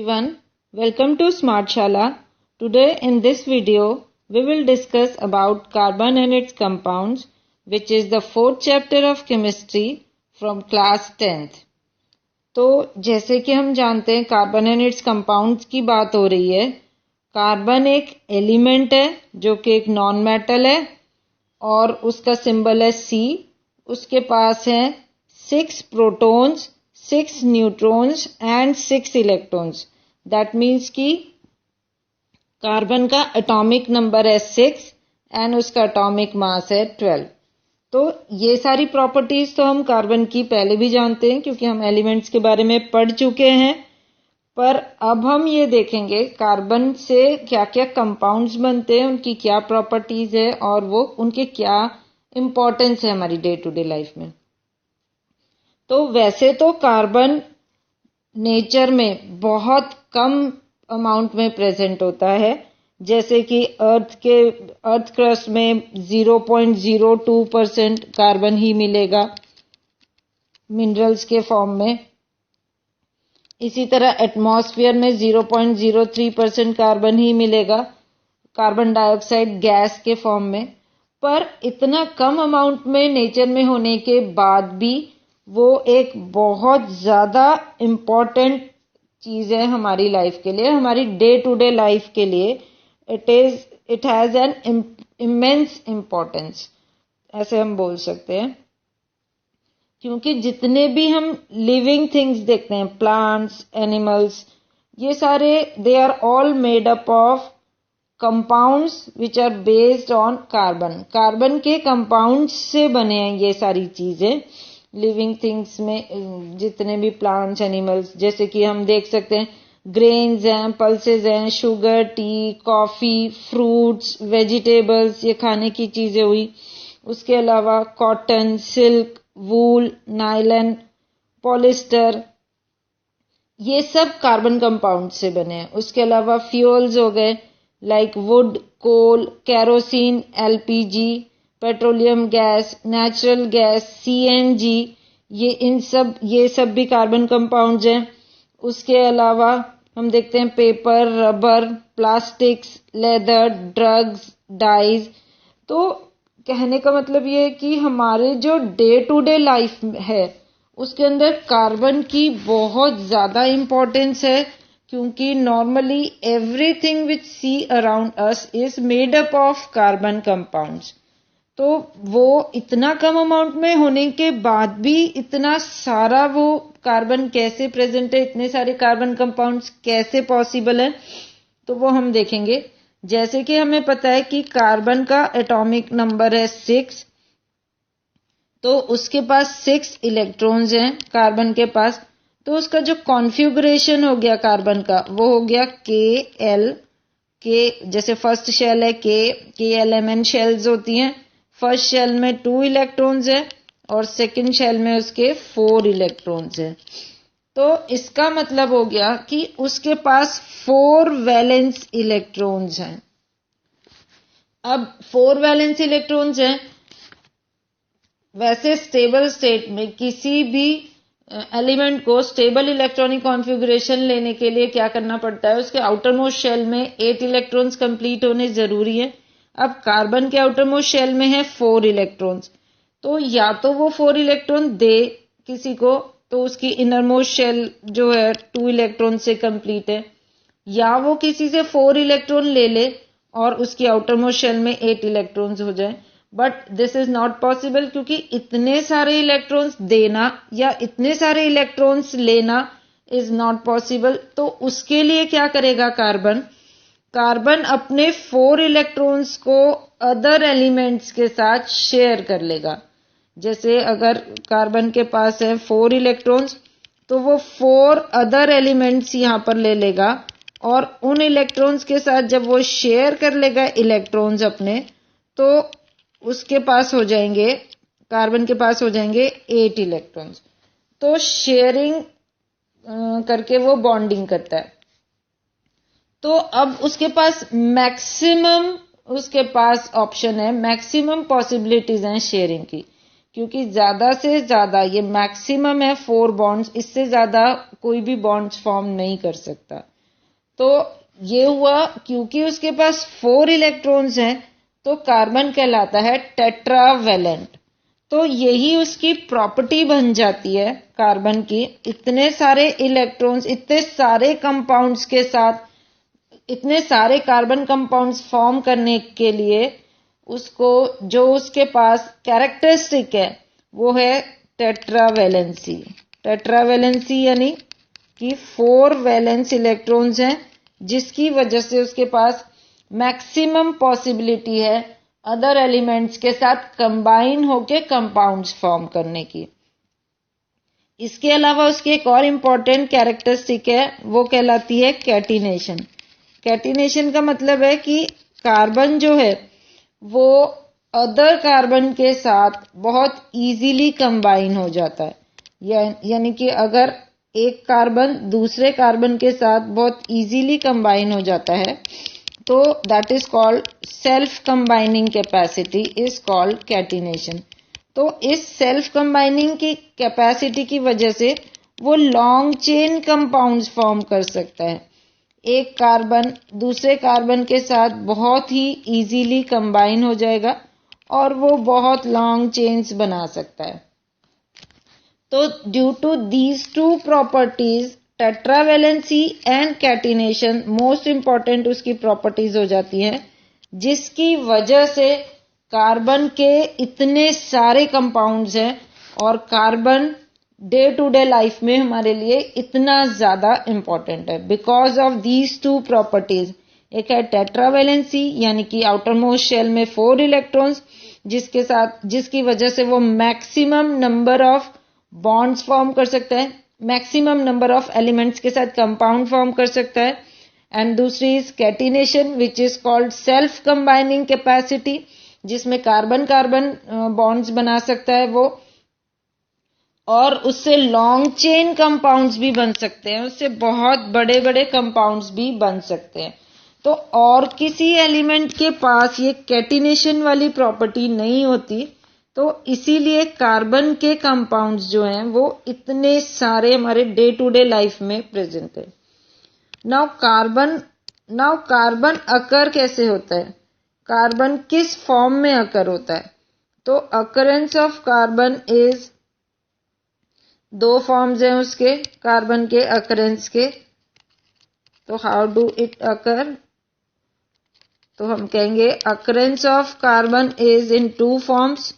everyone, welcome to Smart Shala. Today in this video, we will discuss about carbon and its compounds, which is the fourth chapter of chemistry from class 10th. तो जैसे कि हम जानते हैं carbon and it's compounds की बात हो रही है। कार्बन एक एलिमेंट है जो कि एक नॉन मेटल है और उसका सिंबल है C। उसके पास है 6 protons, 6 neutrons and 6 electrons. That means कि कार्बन का एटॉमिक नंबर है 6 एंड उसका एटॉमिक मास है 12। तो ये सारी प्रॉपर्टीज तो हम कार्बन की पहले भी जानते हैं क्योंकि हम एलिमेंट्स के बारे में पढ़ चुके हैं। पर अब हम ये देखेंगे कार्बन से क्या क्या कंपाउंड्स बनते हैं, उनकी क्या प्रॉपर्टीज है और वो उनके क्या इम्पोर्टेंस है हमारी डे टू डे लाइफ में। तो वैसे तो कार्बन नेचर में बहुत कम अमाउंट में प्रेजेंट होता है, जैसे कि अर्थ क्रस्ट में 0.02% कार्बन ही मिलेगा मिनरल्स के फॉर्म में। इसी तरह एटमॉस्फेयर में 0.03% कार्बन ही मिलेगा कार्बन डाइऑक्साइड गैस के फॉर्म में। पर इतना कम अमाउंट में नेचर में होने के बाद भी वो एक बहुत ज्यादा इम्पोर्टेंट चीज है हमारी लाइफ के लिए, हमारी डे टू डे लाइफ के लिए। It has an immense importance, ऐसे हम बोल सकते हैं। क्योंकि जितने भी हम लिविंग थिंग्स देखते हैं, प्लांट्स, एनिमल्स, ये सारे they are all made up of compounds which are based on carbon. Carbon के कंपाउंड्स से बने हैं ये सारी चीजें। लिविंग थिंग्स में जितने भी प्लांट्स, एनिमल्स, जैसे कि हम देख सकते हैं ग्रेन्स हैं, पल्सेस हैं, sugar, T, coffee, fruits, vegetables, ये खाने की चीजें हुई। उसके अलावा कॉटन, सिल्क, वूल, नायलन, पॉलिस्टर, ये सब कार्बन कंपाउंड से बने हैं। उसके अलावा फ्यूल्स हो गए like wood, coal, kerosene, LPG, petroleum gas, natural gas, CNG, ये सब भी कार्बन कंपाउंड्स हैं। उसके अलावा हम देखते हैं paper, rubber, plastics, leather, drugs, dyes. तो कहने का मतलब ये है कि हमारे जो डे टू डे लाइफ है उसके अंदर कार्बन की बहुत ज्यादा इम्पोर्टेंस है, क्योंकि normally everything which see around us is made up of carbon compounds. तो वो इतना कम अमाउंट में होने के बाद भी इतना सारा वो कार्बन कैसे प्रेजेंट है, इतने सारे कार्बन कंपाउंड्स कैसे पॉसिबल है, तो वो हम देखेंगे। जैसे कि हमें पता है कि कार्बन का एटॉमिक नंबर है 6, तो उसके पास 6 इलेक्ट्रॉन्स हैं कार्बन के पास। तो उसका जो कॉन्फ़िगरेशन हो गया कार्बन का, वो हो गया KL। जैसे फर्स्ट शेल है KLMN शेल्स होती हैं। फर्स्ट शेल में 2 इलेक्ट्रॉन्स है और सेकंड शेल में उसके 4 इलेक्ट्रॉन्स है। तो इसका मतलब हो गया कि उसके पास 4 वैलेंस इलेक्ट्रॉन्स हैं। अब 4 वैलेंस इलेक्ट्रॉन्स हैं। वैसे स्टेबल स्टेट में किसी भी एलिमेंट को स्टेबल इलेक्ट्रॉनिक कॉन्फ़िगरेशन लेने के लिए क्या करना पड़ता है, उसके आउटर मोस्ट शेल में 8 इलेक्ट्रॉन्स कंप्लीट होने जरूरी है। अब कार्बन के आउटर मोस्ट शेल में है 4 इलेक्ट्रॉन्स, तो या तो वो 4 इलेक्ट्रॉन दे किसी को, तो उसकी इनर मोस्ट शेल जो है 2 इलेक्ट्रॉन से कंप्लीट है, या वो किसी से 4 इलेक्ट्रॉन ले ले और उसकी आउटर मोस्ट शेल में 8 इलेक्ट्रॉन्स हो जाए। But this is not possible, क्योंकि इतने सारे इलेक्ट्रॉन्स देना या इतने सारे इलेक्ट्रॉन्स लेना इज नॉट पॉसिबल। तो उसके लिए क्या करेगा कार्बन अपने 4 इलेक्ट्रॉन्स को अदर एलिमेंट्स के साथ शेयर कर लेगा। जैसे अगर कार्बन के पास है 4 इलेक्ट्रॉन्स, तो वो 4 अदर एलिमेंट्स यहां पर ले लेगा और उन इलेक्ट्रॉन्स के साथ जब वो शेयर कर लेगा इलेक्ट्रॉन्स अपने, तो उसके पास हो जाएंगे, कार्बन के पास हो जाएंगे 8 इलेक्ट्रॉन्स। तो शेयरिंग करके वो बॉन्डिंग करता है। तो अब उसके पास ऑप्शन है, मैक्सिमम पॉसिबिलिटीज हैं शेयरिंग की, क्योंकि ज्यादा से ज्यादा ये मैक्सिमम है 4 बॉन्ड्स, इससे ज्यादा कोई भी बॉन्ड्स फॉर्म नहीं कर सकता। तो ये हुआ, क्योंकि उसके पास 4 इलेक्ट्रॉन्स हैं तो कार्बन कहलाता है टेट्रावेलेंट। तो यही उसकी प्रॉपर्टी बन जाती है कार्बन की। इतने सारे इलेक्ट्रॉन्स, इतने सारे कंपाउंड्स के साथ, इतने सारे कार्बन कंपाउंड्स फॉर्म करने के लिए उसको जो उसके पास कैरेक्टरिस्टिक है वो है टेट्रावेलेंसी। टेट्रावेलेंसी यानी कि 4 वैलेंस इलेक्ट्रॉन्स हैं, जिसकी वजह से उसके पास मैक्सिमम पॉसिबिलिटी है अदर एलिमेंट्स के साथ कंबाइन होके कंपाउंड्स फॉर्म करने की। इसके अलावा उसकी एक और इम्पॉर्टेंट कैरेक्टरिस्टिक है, वो कहलाती है कैटिनेशन। कैटिनेशन का मतलब है कि कार्बन जो है वो अदर कार्बन के साथ बहुत इजीली कंबाइन हो जाता है। यानी कि अगर एक कार्बन दूसरे कार्बन के साथ बहुत इजीली कंबाइन हो जाता है तो that is called self combining capacity is called catenation. तो इस सेल्फ कंबाइनिंग की कैपेसिटी की वजह से वो लॉन्ग चेन कंपाउंड्स फॉर्म कर सकता है। एक कार्बन दूसरे कार्बन के साथ बहुत ही इजीली कंबाइन हो जाएगा और वो बहुत लॉन्ग चेन्स बना सकता है। तो due to these two properties, tetravalency and catenation most important उसकी प्रॉपर्टीज हो जाती हैं, जिसकी वजह से कार्बन के इतने सारे कंपाउंड्स हैं और carbon day to day life में हमारे लिए इतना ज्यादा इंपॉर्टेंट है because of these two properties. एक है टेट्रावेलेंसी यानी कि आउटर मोस्ट शेल में 4 इलेक्ट्रॉन्स, जिसकी वजह से वो maximum number of bonds form कर सकता है, मैक्सिमम नंबर ऑफ एलिमेंट्स के साथ कंपाउंड फॉर्म कर सकता है। एंड दूसरी is catenation which is called self combining capacity, जिसमें कार्बन कार्बन बॉन्ड्स बना सकता है वो, और उससे लॉन्ग चेन कंपाउंड्स भी बन सकते हैं, उससे बहुत बड़े बड़े कंपाउंड्स भी बन सकते हैं। तो और किसी एलिमेंट के पास ये कैटिनेशन वाली प्रॉपर्टी नहीं होती, तो इसीलिए कार्बन के कंपाउंड्स जो हैं वो इतने सारे हमारे डे टू डे लाइफ में प्रेजेंट है। नाउ कार्बन अकर कैसे होता है, कार्बन किस फॉर्म में अकर होता है? तो occurrence of carbon is, 2 forms हैं उसके कार्बन के अकरेंस के। तो हाउ डू इट अकर? तो हम कहेंगे occurrence of carbon is in 2 forms.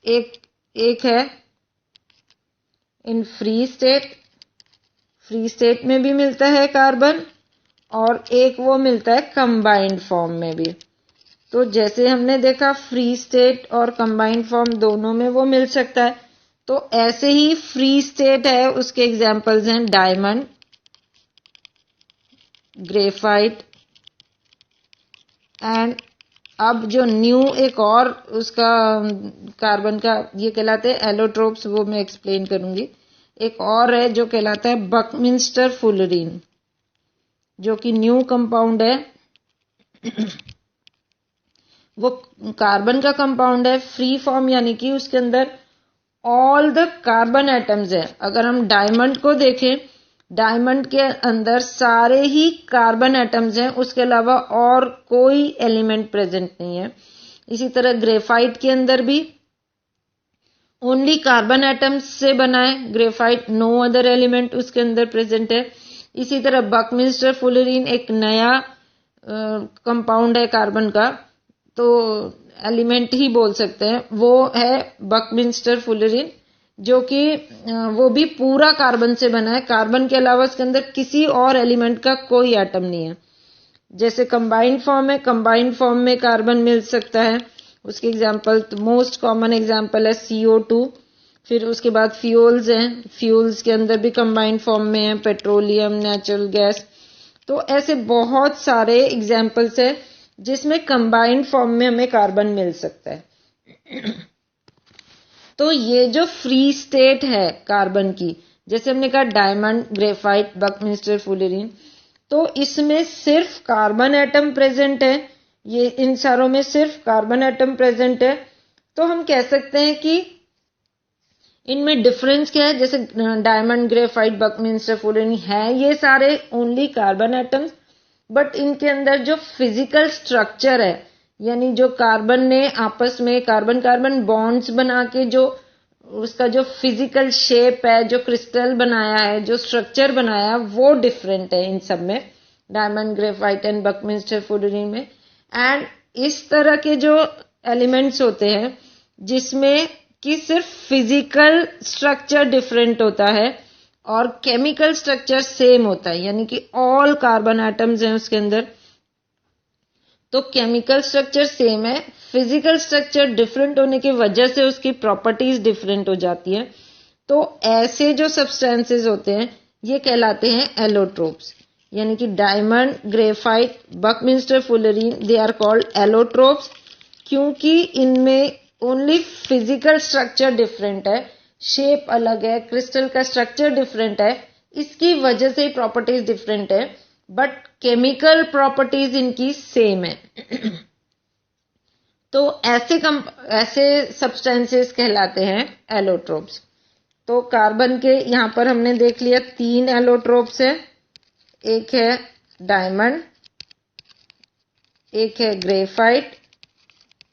एक है इन फ्री स्टेट में भी मिलता है कार्बन, और एक वो मिलता है कंबाइंड फॉर्म में भी। तो जैसे हमने देखा फ्री स्टेट और कंबाइंड फॉर्म दोनों में वो मिल सकता है, तो ऐसे ही फ्री स्टेट है उसके एग्जांपल्स हैं डायमंड, ग्रेफाइट, एंड अब जो न्यू एक और उसका कार्बन का ये कहलाते हैं एलोट्रोप्स, वो मैं एक्सप्लेन करूंगी। एक और है जो कहलाता है बकमिंस्टर फुलरीन, जो कि न्यू कंपाउंड है। वो कार्बन का कंपाउंड है, फ्री फॉर्म यानी कि उसके अंदर ऑल द कार्बन एटम्स है। अगर हम डायमंड को देखें, डायमंड के अंदर सारे ही कार्बन एटम्स हैं, उसके अलावा और कोई एलिमेंट प्रेजेंट नहीं है। इसी तरह ग्रेफाइट के अंदर भी ओनली कार्बन एटम्स से बना है ग्रेफाइट, नो अदर एलिमेंट उसके अंदर प्रेजेंट है। इसी तरह बकमिंस्टर फुलरीन एक नया कंपाउंड है कार्बन का, तो एलिमेंट ही बोल सकते हैं, वो है बकमिंस्टर फुलरीन, जो कि वो भी पूरा कार्बन से बना है। कार्बन के अलावा उसके अंदर किसी और एलिमेंट का कोई एटम नहीं है। जैसे कंबाइंड फॉर्म है, कंबाइंड फॉर्म में कार्बन मिल सकता है, उसके एग्जांपल मोस्ट कॉमन एग्जांपल है CO2। फिर उसके बाद फ्यूल्स हैं, फ्यूल्स के अंदर भी कंबाइंड फॉर्म में है पेट्रोलियम, नेचुरल गैस। तो ऐसे बहुत सारे एग्जांपल्स है जिसमें कंबाइंड फॉर्म में हमें कार्बन मिल सकता है। तो ये जो फ्री स्टेट है कार्बन की, जैसे हमने कहा डायमंड, ग्रेफाइट, बकमिंस्टर फुलरीन, तो इसमें सिर्फ कार्बन एटम प्रेजेंट है, ये इन सारों में सिर्फ कार्बन एटम प्रेजेंट है। तो हम कह सकते हैं कि इनमें डिफरेंस क्या है, जैसे डायमंड, ग्रेफाइट, बकमिंस्टर फुलरीन है ये सारे ओनली कार्बन एटम्स, बट इनके अंदर जो फिजिकल स्ट्रक्चर है, यानी जो कार्बन ने आपस में कार्बन कार्बन बॉन्ड्स बना के जो उसका जो फिजिकल शेप है, जो क्रिस्टल बनाया है, जो स्ट्रक्चर बनाया, वो डिफरेंट है इन सब में, diamond, graphite and Buckminster fullerene में। एंड इस तरह के जो एलिमेंट्स होते हैं जिसमें कि सिर्फ फिजिकल स्ट्रक्चर डिफरेंट होता है और केमिकल स्ट्रक्चर सेम होता है, यानी कि ऑल कार्बन एटम्स हैं उसके अंदर, तो केमिकल स्ट्रक्चर सेम है, फिजिकल स्ट्रक्चर डिफरेंट होने की वजह से उसकी प्रॉपर्टीज डिफरेंट हो जाती है। तो ऐसे जो सब्सटेंसेस होते हैं ये कहलाते हैं एलोट्रोप्स, यानी कि diamond, graphite, buckminster fullerene, they are called allotropes, क्योंकि इनमें ओनली फिजिकल स्ट्रक्चर डिफरेंट है, शेप अलग है, क्रिस्टल का स्ट्रक्चर डिफरेंट है, इसकी वजह से प्रॉपर्टीज डिफरेंट है, बट केमिकल प्रॉपर्टीज इनकी सेम है। तो ऐसे सब्सटेंसेस कहलाते हैं एलोट्रोप्स। तो कार्बन के यहाँ पर हमने देख लिया 3 एलोट्रोप्स है, एक है डायमंड, एक है ग्रेफाइट,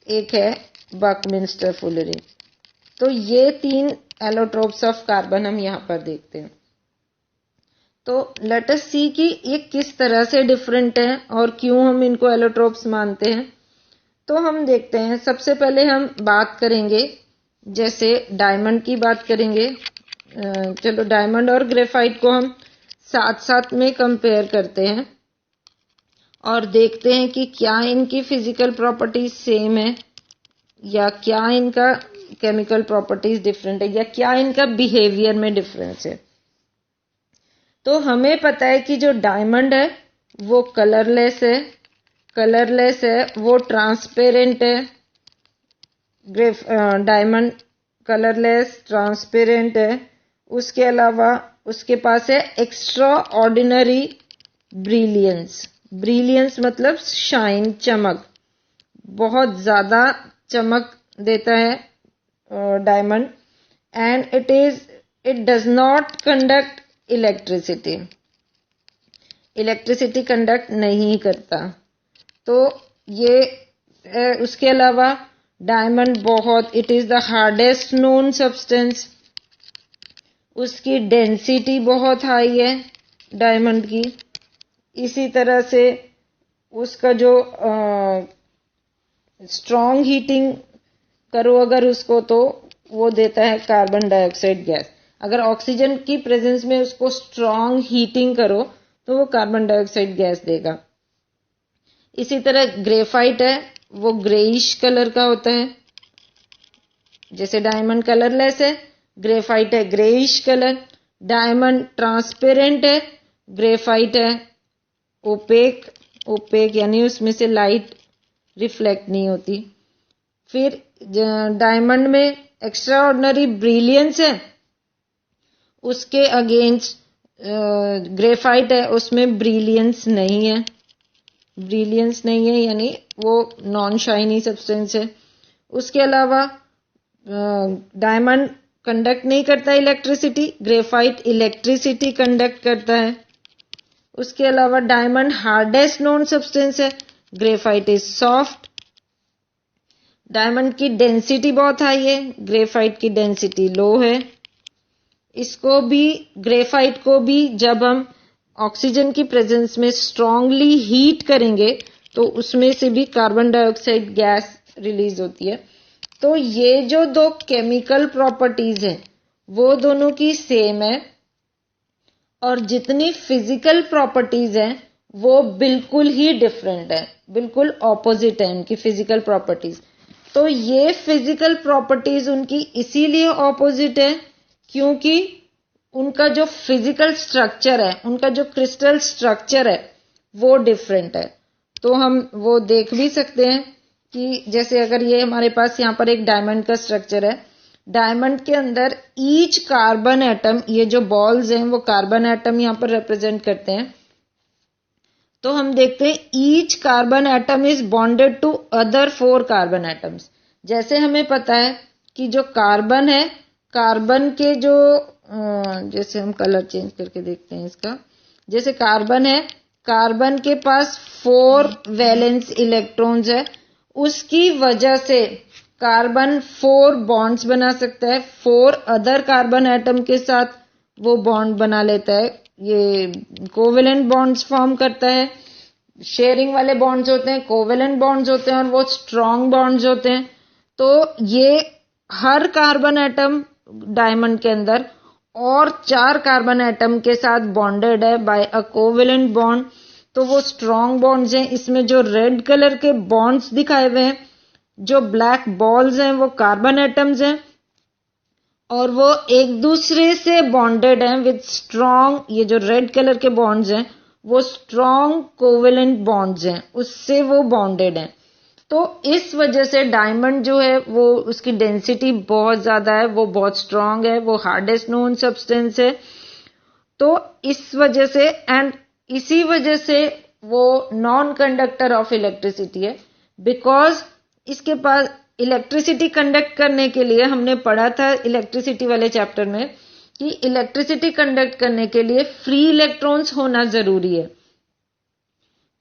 एक है बकमिंस्टर फुलरिन। तो ये 3 एलोट्रोप्स ऑफ कार्बन हम यहाँ पर देखते हैं। तो लेट अस सी कि ये किस तरह से डिफरेंट हैं और क्यों हम इनको एलोट्रोप्स मानते हैं। तो हम देखते हैं, सबसे पहले हम बात करेंगे, जैसे डायमंड की बात करेंगे। चलो डायमंड और ग्रेफाइट को हम साथ साथ में कंपेयर करते हैं और देखते हैं कि क्या इनकी फिजिकल प्रॉपर्टीज सेम है या क्या इनका केमिकल प्रॉपर्टीज डिफरेंट है या क्या इनका बिहेवियर में डिफरेंस है। तो हमें पता है कि जो डायमंड है वो कलरलेस है, वो ट्रांसपेरेंट है। डायमंड कलरलेस ट्रांसपेरेंट है। उसके अलावा उसके पास है एक्स्ट्रा ऑर्डिनरी ब्रिलियंस मतलब शाइन, चमक, बहुत ज्यादा चमक देता है diamond. And it does not conduct electricity conduct नहीं करता। तो ये उसके अलावा diamond it is the hardest known substance, उसकी डेंसिटी बहुत हाई है डायमंड की। इसी तरह से उसका जो स्ट्रॉन्ग हीटिंग करो अगर उसको, तो वो देता है कार्बन डाइऑक्साइड गैस। अगर ऑक्सीजन की प्रेजेंस में उसको स्ट्रॉन्ग हीटिंग करो तो वो कार्बन डाइऑक्साइड गैस देगा। इसी तरह ग्रेफाइट है, वो ग्रेइश कलर का होता है। जैसे डायमंड कलरलेस है, ग्रेफाइट है ग्रेइश कलर। डायमंड ट्रांसपेरेंट है, ग्रेफाइट है ओपेक यानी उसमें से लाइट रिफ्लेक्ट नहीं होती। फिर डायमंड में एक्स्ट्रा ऑर्डिनरी ब्रिलियंस है, उसके अगेंस्ट ग्रेफाइट है, उसमें ब्रिलियंस नहीं है यानी वो नॉन शाइनी सब्सटेंस है। उसके अलावा डायमंड कंडक्ट नहीं करता इलेक्ट्रिसिटी, ग्रेफाइट इलेक्ट्रिसिटी कंडक्ट करता है। उसके अलावा डायमंड हार्डेस्ट नॉन सब्सटेंस है, ग्रेफाइट इज सॉफ्ट। डायमंड की डेंसिटी बहुत हाई है, ग्रेफाइट की डेंसिटी लो है। इसको भी, ग्रेफाइट को भी जब हम ऑक्सीजन की प्रेजेंस में स्ट्रांगली हीट करेंगे तो उसमें से भी कार्बन डाइऑक्साइड गैस रिलीज होती है। तो ये जो 2 केमिकल प्रॉपर्टीज हैं वो दोनों की सेम है और जितनी फिजिकल प्रॉपर्टीज हैं वो बिल्कुल ही डिफरेंट है, बिल्कुल ऑपोजिट है उनकी फिजिकल प्रॉपर्टीज। तो ये फिजिकल प्रॉपर्टीज उनकी इसीलिए ऑपोजिट है क्योंकि उनका जो फिजिकल स्ट्रक्चर है, उनका जो क्रिस्टल स्ट्रक्चर है वो डिफरेंट है। तो हम वो देख भी सकते हैं कि जैसे अगर ये हमारे पास यहाँ पर एक डायमंड का स्ट्रक्चर है, डायमंड के अंदर ईच कार्बन एटम, ये जो बॉल्स हैं वो कार्बन एटम यहाँ पर रिप्रेजेंट करते हैं। तो हम देखते हैं each carbon atom is bonded to other 4 carbon atoms. जैसे हमें पता है कि जो कार्बन है, कार्बन के जो जैसे हम कलर चेंज करके देखते हैं इसका, जैसे कार्बन है, कार्बन के पास 4 वैलेंस इलेक्ट्रॉन्स है, उसकी वजह से कार्बन 4 बॉन्ड्स बना सकता है, 4 अदर कार्बन एटम के साथ वो बॉन्ड बना लेता है, ये कोवेलेंट बॉन्ड्स फॉर्म करता है। शेयरिंग वाले बॉन्ड्स होते हैं, कोवेलेंट बॉन्ड्स होते हैं और वो स्ट्रॉन्ग बॉन्ड्स होते हैं। तो ये हर कार्बन एटम डायमंड के अंदर और 4 कार्बन एटम के साथ बॉन्डेड है बाय अ कोवेलेंट बॉन्ड, तो वो स्ट्रॉन्ग बॉन्ड्स हैं। इसमें जो रेड कलर के बॉन्ड्स दिखाए हुए हैं, जो ब्लैक बॉल्स हैं, वो कार्बन एटम्स हैं और वो एक दूसरे से बॉन्डेड हैं विद स्ट्रॉन्ग, ये जो रेड कलर के बॉन्ड्स हैं वो स्ट्रॉन्ग कोवेलेंट बॉन्ड्स हैं, उससे वो बॉन्डेड हैं। तो इस वजह से डायमंड जो है वो उसकी डेंसिटी बहुत ज्यादा है, वो बहुत स्ट्रॉन्ग है, वो हार्डेस्ट नोन सब्सटेंस है। तो इस वजह से एंड इसी वजह से वो नॉन कंडक्टर ऑफ इलेक्ट्रिसिटी है, बिकॉज इसके पास इलेक्ट्रिसिटी कंडक्ट करने के लिए, हमने पढ़ा था इलेक्ट्रिसिटी वाले चैप्टर में कि इलेक्ट्रिसिटी कंडक्ट करने के लिए फ्री इलेक्ट्रॉन्स होना जरूरी है।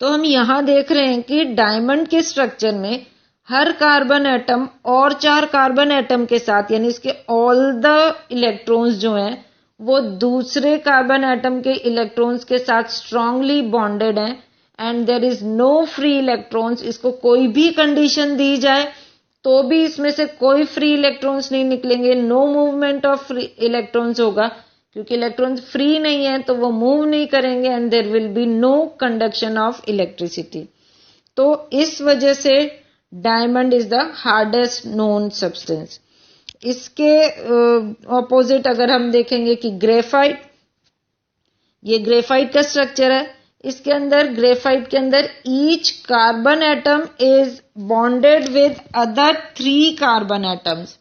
तो हम यहां देख रहे हैं कि डायमंड के स्ट्रक्चर में हर कार्बन एटम और 4 कार्बन एटम के साथ, यानी इसके ऑल द इलेक्ट्रॉन्स जो हैं वो दूसरे कार्बन एटम के इलेक्ट्रॉन्स के साथ स्ट्रांगली बॉन्डेड हैं and there is no free electrons. इसको कोई भी कंडीशन दी जाए तो भी इसमें से कोई फ्री इलेक्ट्रॉन्स नहीं निकलेंगे, no movement of free electrons होगा, क्योंकि इलेक्ट्रॉन्स फ्री नहीं है तो वो मूव नहीं करेंगे and there will be no conduction of electricity. तो इस वजह से diamond is the hardest known substance. इसके ऑपोजिट अगर हम देखेंगे कि ग्रेफाइट, ये ग्रेफाइट का स्ट्रक्चर है। इसके अंदर, ग्रेफाइट के अंदर each carbon atom is bonded with other 3 carbon atoms.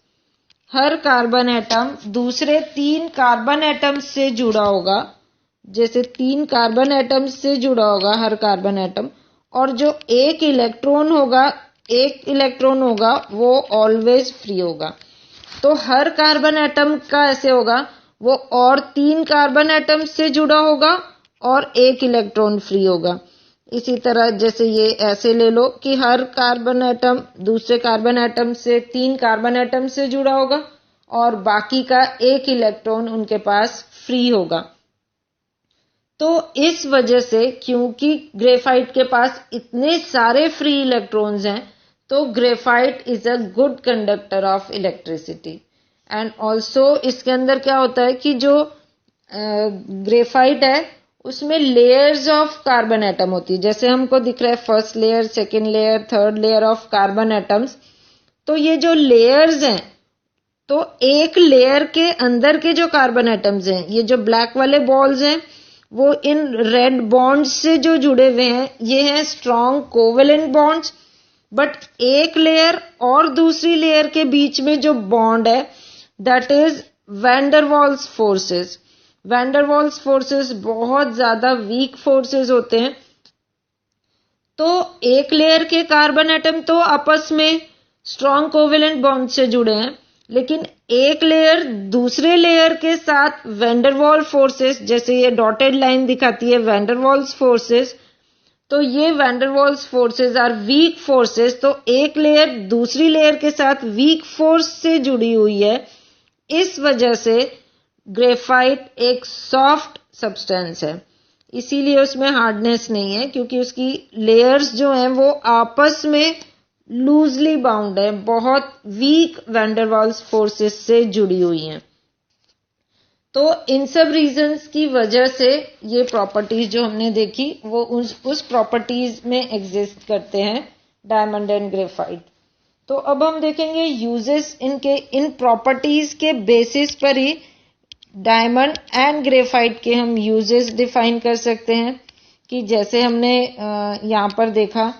Her carbon atom दूसरे 3 कार्बन एटम से जुड़ा होगा, जैसे 3 कार्बन एटम से जुड़ा होगा हर कार्बन एटम, और जो एक इलेक्ट्रॉन होगा वो ऑलवेज फ्री होगा। तो हर कार्बन एटम का ऐसे होगा, वो और 3 कार्बन एटम से जुड़ा होगा और एक इलेक्ट्रॉन फ्री होगा। इसी तरह जैसे ये ऐसे ले लो कि हर कार्बन एटम दूसरे कार्बन एटम से 3 कार्बन एटम से जुड़ा होगा और बाकी का एक इलेक्ट्रॉन उनके पास फ्री होगा। तो इस वजह से, क्योंकि ग्रेफाइट के पास इतने सारे फ्री इलेक्ट्रॉन्स हैं, तो graphite is a good conductor of electricity. And also इसके अंदर क्या होता है कि जो ग्रेफाइट है उसमें लेयर्स ऑफ कार्बन एटम होती है, जैसे हमको दिख रहा है first layer, second layer, third layer of carbon atoms. तो ये जो लेयर्स हैं, तो एक लेयर के अंदर के जो कार्बन एटम्स हैं, ये जो ब्लैक वाले बॉल्स हैं, वो इन रेड बॉन्ड्स से जो जुड़े हुए हैं, ये हैं स्ट्रॉन्ग कोवेलेंट बॉन्ड्स। बट एक लेयर और दूसरी लेयर के बीच में जो बॉन्ड है, that is der Waals forces. Der Waals forces बहुत ज्यादा वीक फोर्सेस होते हैं। तो एक लेयर के कार्बन एटम तो आपस में स्ट्रॉन्ग कोवेलेंट बॉन्ड से जुड़े हैं, लेकिन एक लेयर दूसरे लेयर के साथ वैंडरवाल फोर्सेस, जैसे ये डॉटेड लाइन दिखाती है वैंडरवाल्स फोर्सेस, तो ये van der Waals forces are weak forces. तो एक लेयर दूसरी लेयर के साथ वीक फोर्स से जुड़ी हुई है, इस वजह से ग्रेफाइट एक सॉफ्ट सब्सटेंस है, इसीलिए उसमें हार्डनेस नहीं है, क्योंकि उसकी लेयर्स जो हैं वो आपस में लूजली बाउंड है, बहुत वीक वैंडरवाल्स फोर्सेस से जुड़ी हुई हैं। तो इन सब रीजंस की वजह से ये प्रॉपर्टीज जो हमने देखी वो उस प्रॉपर्टीज में एग्जिस्ट करते हैं डायमंड एंड ग्रेफाइट। तो अब हम देखेंगे यूजेस इनके, इन प्रॉपर्टीज के बेसिस पर ही डायमंड एंड ग्रेफाइट के हम यूजेस डिफाइन कर सकते हैं। कि जैसे हमने यहाँ पर देखा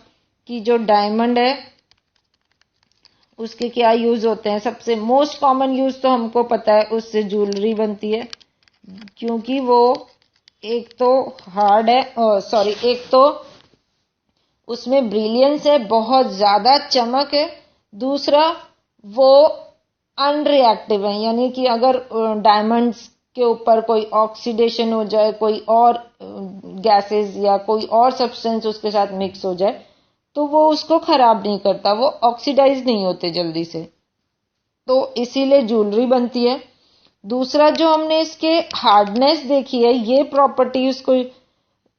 कि जो डायमंड है उसके क्या यूज होते हैं। सबसे मोस्ट कॉमन यूज तो हमको पता है, उससे ज्वेलरी बनती है, क्योंकि वो एक तो हार्ड है, एक तो उसमें ब्रिलियंस है, बहुत ज्यादा चमक है, दूसरा वो अनरिएक्टिव है, यानी कि अगर डायमंड्स के ऊपर कोई ऑक्सीडेशन हो जाए, कोई और गैसेस या कोई और सब्सटेंस उसके साथ मिक्स हो जाए, तो वो उसको खराब नहीं करता, वो ऑक्सीडाइज नहीं होते जल्दी से, तो इसीलिए ज्वेलरी बनती है। दूसरा जो हमने इसके हार्डनेस देखी है, ये प्रॉपर्टी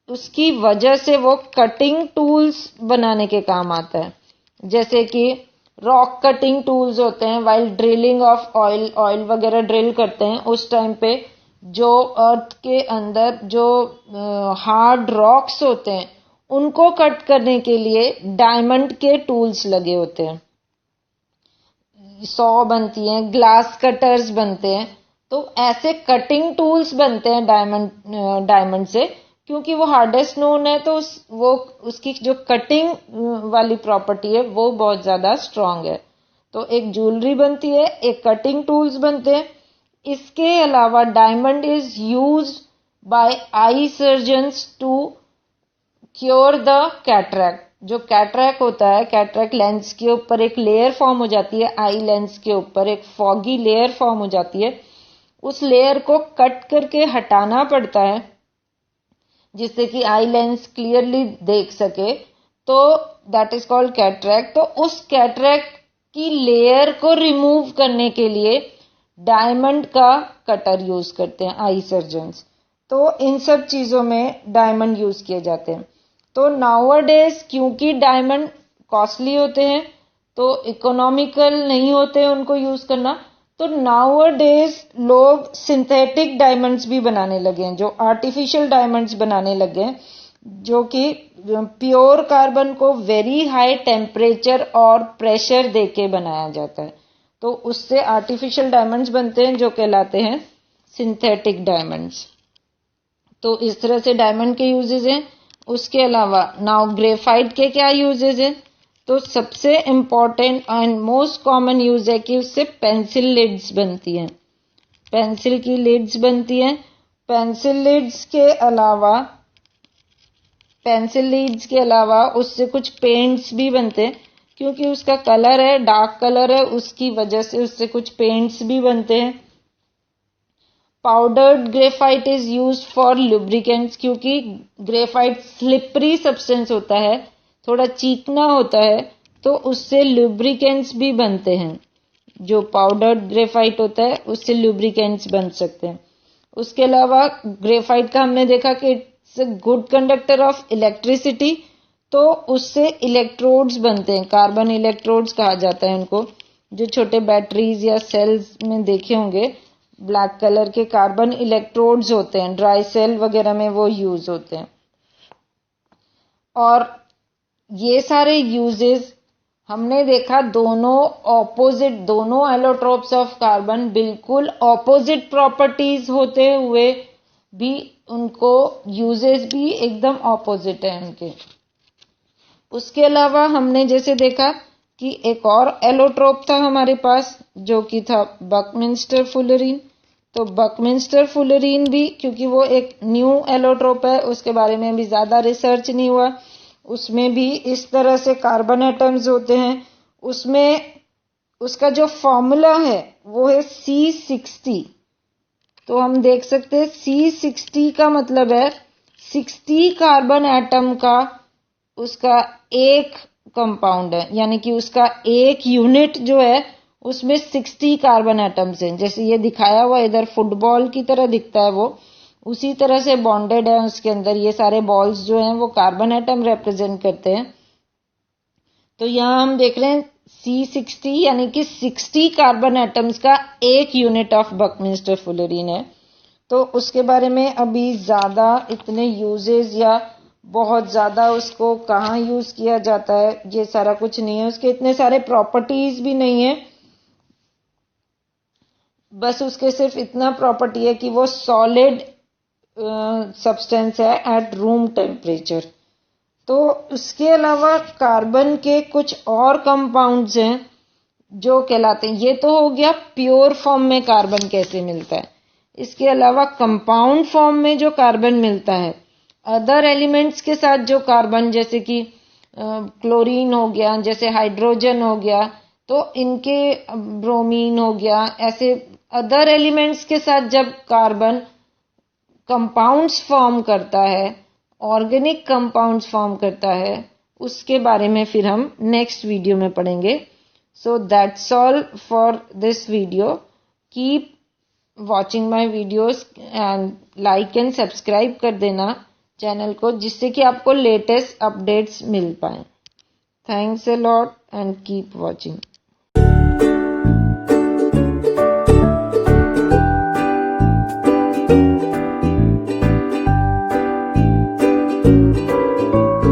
उसकी वजह से वो कटिंग टूल्स बनाने के काम आता है। जैसे कि रॉक कटिंग टूल्स होते हैं, वाइल ड्रिलिंग ऑफ ऑयल वगैरह ड्रिल करते हैं, उस टाइम पे जो अर्थ के अंदर जो हार्ड रॉक्स होते हैं उनको कट करने के लिए डायमंड के टूल्स लगे होते हैं। सॉ बनती हैं, ग्लास कटर्स बनते हैं, तो ऐसे कटिंग टूल्स बनते हैं डायमंड से, क्योंकि वो हार्डेस्ट नोन है, तो उसकी जो कटिंग वाली प्रॉपर्टी है वो बहुत ज्यादा स्ट्रांग है। तो एक ज्वेलरी बनती है, एक कटिंग टूल्स बनते हैं। इसके अलावा diamond is used by eye surgeons to cure the cataract. जो कैटरैक्ट होता है, कैटरैक्ट लेंस के ऊपर एक लेयर फॉर्म हो जाती है, आई लेंस के ऊपर एक फॉगी लेयर फॉर्म हो जाती है, उस लेयर को कट करके हटाना पड़ता है जिससे कि आई लेंस क्लियरली देख सके, तो दैट इज कॉल्ड कैटरैक्ट। तो उस कैटरैक्ट की लेयर को रिमूव करने के लिए डायमंड का कटर यूज करते हैं आई सर्जन्स। तो इन सब चीजों में डायमंड यूज किए जाते हैं। तो नाउअडेज क्योंकि डायमंड कॉस्टली होते हैं तो इकोनॉमिकल नहीं होते उनको यूज करना, तो नाउअडेज लोग सिंथेटिक डायमंड्स भी बनाने लगे हैं, जो आर्टिफिशियल डायमंड्स बनाने लगे हैं, जो कि प्योर कार्बन को वेरी हाई टेम्परेचर और प्रेशर देके बनाया जाता है, तो उससे आर्टिफिशियल डायमंड्स बनते हैं जो कहलाते हैं सिंथेटिक डायमंड्स। तो इस तरह से डायमंड के यूजेस हैं। उसके अलावा नाउ ग्रेफाइट के क्या यूजेस हैं, तो सबसे important and most common use है कि उससे पेंसिल लिड्स बनती हैं, पेंसिल की लिड्स बनती हैं। पेंसिल लिड्स के अलावा उससे कुछ पेंट्स भी बनते हैं, क्योंकि उसका कलर है, डार्क कलर है, उसकी वजह से उससे कुछ पेंट्स भी बनते हैं। Powdered graphite is used for lubricants, क्योंकि ग्रेफाइट स्लिपरी सब्सटेंस होता है, थोड़ा चीकना होता है, तो उससे लुब्रिकेंट्स भी बनते हैं। जो पाउडर्ड ग्रेफाइट होता है उससे लुब्रिकेंट्स बन सकते हैं। उसके अलावा ग्रेफाइट का हमने देखा कि it's a good conductor of electricity, तो उससे इलेक्ट्रोड्स बनते हैं, कार्बन इलेक्ट्रोड्स कहा जाता है उनको, जो छोटे बैटरीज या सेल्स में देखे होंगे, ब्लैक कलर के कार्बन इलेक्ट्रोड्स होते हैं, ड्राई सेल वगैरह में वो यूज होते हैं। और ये सारे यूजेस हमने देखा दोनों एलोट्रोप्स ऑफ कार्बन बिल्कुल ऑपोजिट प्रॉपर्टीज होते हुए भी उनको यूजेस भी एकदम ऑपोजिट है उनके। उसके अलावा हमने जैसे देखा कि एक और एलोट्रोप था हमारे पास जो कि था बकमिंस्टर फुलरीन। तो बकमिंस्टर फुलरीन भी, क्योंकि वो एक न्यू एलोट्रोप है, उसके बारे में भी ज्यादा रिसर्च नहीं हुआ, उसमें भी इस तरह से कार्बन एटम्स होते हैं। उसमें उसका जो फॉर्मूला है वो है C60। तो हम देख सकते हैं C60 का मतलब है 60 कार्बन एटम का उसका एक कंपाउंड है, यानी कि उसका एक यूनिट जो है उसमें 60 कार्बन एटम्स हैं। जैसे ये दिखाया हुआ इधर फुटबॉल की तरह दिखता है, वो उसी तरह से बॉन्डेड है, उसके अंदर ये सारे बॉल्स जो हैं वो कार्बन एटम रिप्रेजेंट करते हैं। तो यहाँ हम देख रहे हैं C60 यानी कि 60 कार्बन एटम्स का एक यूनिट ऑफ बकमिंस्टर फुलरीन है। तो उसके बारे में अभी ज्यादा इतने यूजेस या बहुत ज्यादा उसको कहाँ यूज किया जाता है ये सारा कुछ नहीं है, उसके इतने सारे प्रॉपर्टीज भी नहीं है, बस उसके सिर्फ इतना प्रॉपर्टी है कि वो सॉलिड सब्सटेंस है एट रूम टेम्परेचर। तो उसके अलावा कार्बन के कुछ और कंपाउंड्स हैं जो कहलाते हैं, ये तो हो गया प्योर फॉर्म में कार्बन कैसे मिलता है। इसके अलावा कंपाउंड फॉर्म में जो कार्बन मिलता है अदर एलिमेंट्स के साथ, जो कार्बन जैसे कि क्लोरीन हो गया, जैसे हाइड्रोजन हो गया, तो इनके ब्रोमीन हो गया, ऐसे अदर एलिमेंट्स के साथ जब कार्बन कंपाउंड्स फॉर्म करता है, ऑर्गेनिक कंपाउंड्स फॉर्म करता है, उसके बारे में फिर हम नेक्स्ट वीडियो में पढ़ेंगे. So that's all for this video. Keep watching my videos and like and subscribe कर देना चैनल को, जिससे कि आपको लेटेस्ट अपडेट्स मिल पाए. Thanks a lot and keep watching.